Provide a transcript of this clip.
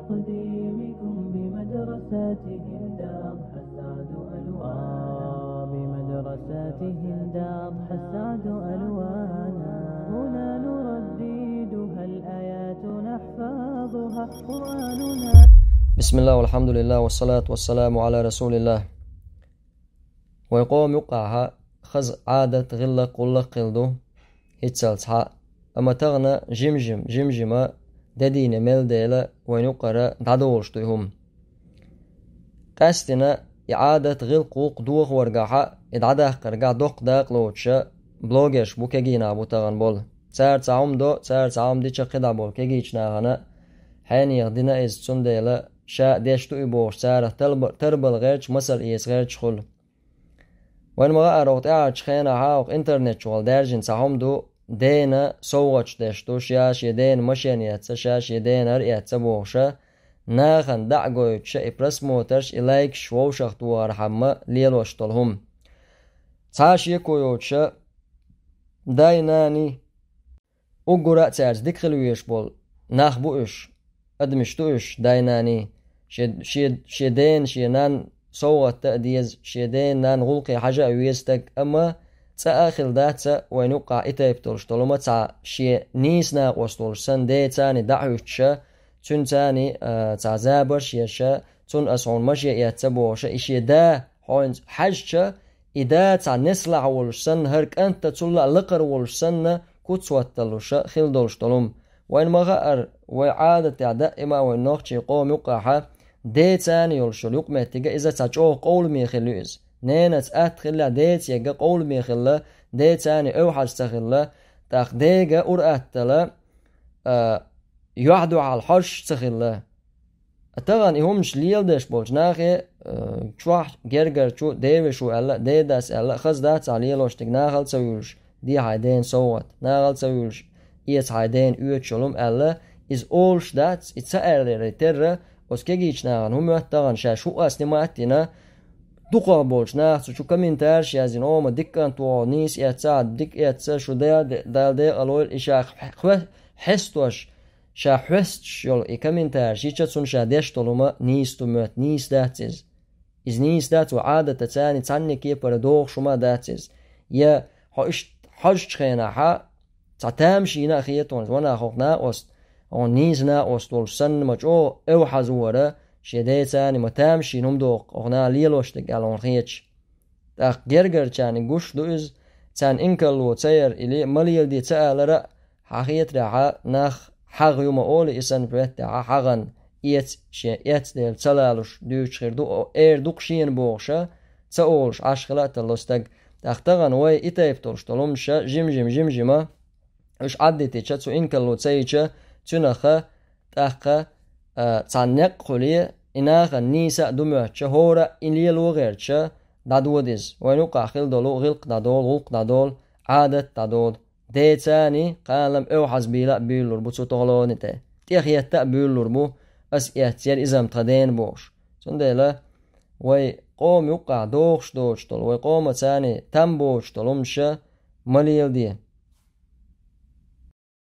تقديمكم بمدرستهم دار حساد ألوانا بمدرستهم دار حساد ألوانا هنا نرددها الآيات نحفظها قرآننا. بسم الله والحمد لله والصلاة والسلام على رسول الله. ويقوم يقعها خز عادة غلة قلة قلدو هتسالتها أما تغنى جمجمة ددين ملديلة وينقرأ دادولشتهم قاستنا إعادة غل قوق دوغ ورقاها إدعاده قرقا دوق داق لوتشا بلوغش بوكينا بوتغن بول تسار تعم دي چقدا بول كيجيچنا غنا حين يغدنا إز تسنديلة شا ديشتو إبوش ساره تربل غيرش مسل إيس غيرش خل وين مغا أروت إعاج خينا هاوق إنترنت شوال دارجين ساهم دو دينا سوغش ديشتو شاش يدين مشين يتسا شاش يدين هر يتسا بوغشا ناخن دعقويت شا إبرس موترش إلايك شووشخ دوار حما ليلوش طلهم تاش يكويوت شا دايناني أقرأ تارز ديك خلويش بول ناخ بوش أدمشتوش دايناني شيدين شينان صوت تأديز شيدين نان غلقي حاجة ويستك أما تأخل داتا وينوقع إتايب تولش طولما تا شي نيسنا وستولش سن دي تاني دعوشا تون تاني تا زابرش يشا تون أسعون مشي يتبوشا إشي دا حاجة إدا تا نسلع ولش سن هرك أنت تولع لقر ولش سن كتسوات تلوشا خيل دولش طولم وين مغار وعادة دائما وينوخش يقوم يقعها دي تاني يولشو يقمتيجا إذا تاجوه قول ميخلوز نينت أتخلا ديت يجا قول ميخلا دي تاني أو حاج تخلا تاخ ديجا أتلا يعدو على الحرش تخلا أتغن يهمش ليل ديش بولش ناخي شواح جرجر شو ديوي شو ألا دي داس ألا خز دات عليلوش تك ناخل تسويلش دي هايدين صوت ناخل تسويلش إيت هايدين أوت شلوم ألا إز أولش دات إتسأل ريتر وسكيجيش ناغن هم يتغن شو أسني ما أتنا دوقا بولش ناخ شو كمينتار شازين أوما ديكان تو نيس يتساعد ديك يتسا شو دي ألويل إشاق حستوش شا حستش يول كمينتار شيشتسون شا ديش طولما نيس تموت نيس داتيز إز نيس دات وعادة تتاني تعني كي بردوغ شما داتيز يا حش خينا حا تعتامشينا خيطون وانا خوخنا أست أو نيزنا أستول سن مجو أو حزورة شديتاني متامشي نمدوق أغنا ليلوشتك على خيتش تاق جرجر تاني قوش دوز تان إنكالو تاير إلي مليل دي تاالرا حقيت راحا ناخ حق يوم أولي إسان بريت حقن إيت ديل تلالوش دوش خير دو دوقشين بوغشا تاولش عشخلات اللوستك تاقتغن وي إتايبتولش طلومشا جمجمة وش عدتي تشاتسو إنكالو تايشا تنخا تاقا تانق خليه إناغا نيسا دموحشا هورا إنليلو غيرشا دادوديز وينوقع خيل دولو غلق دادول غلق دادول عادت دادول دي تاني قالم او حزبيلا بيلور بوتسو تغلونيته تيخيتا بيلور بو أس إحتيال إزام تغدين بوش سنديلا وي قوم يوقع دوغش دول وي قوم تاني تنبوش طلومشا مليل دي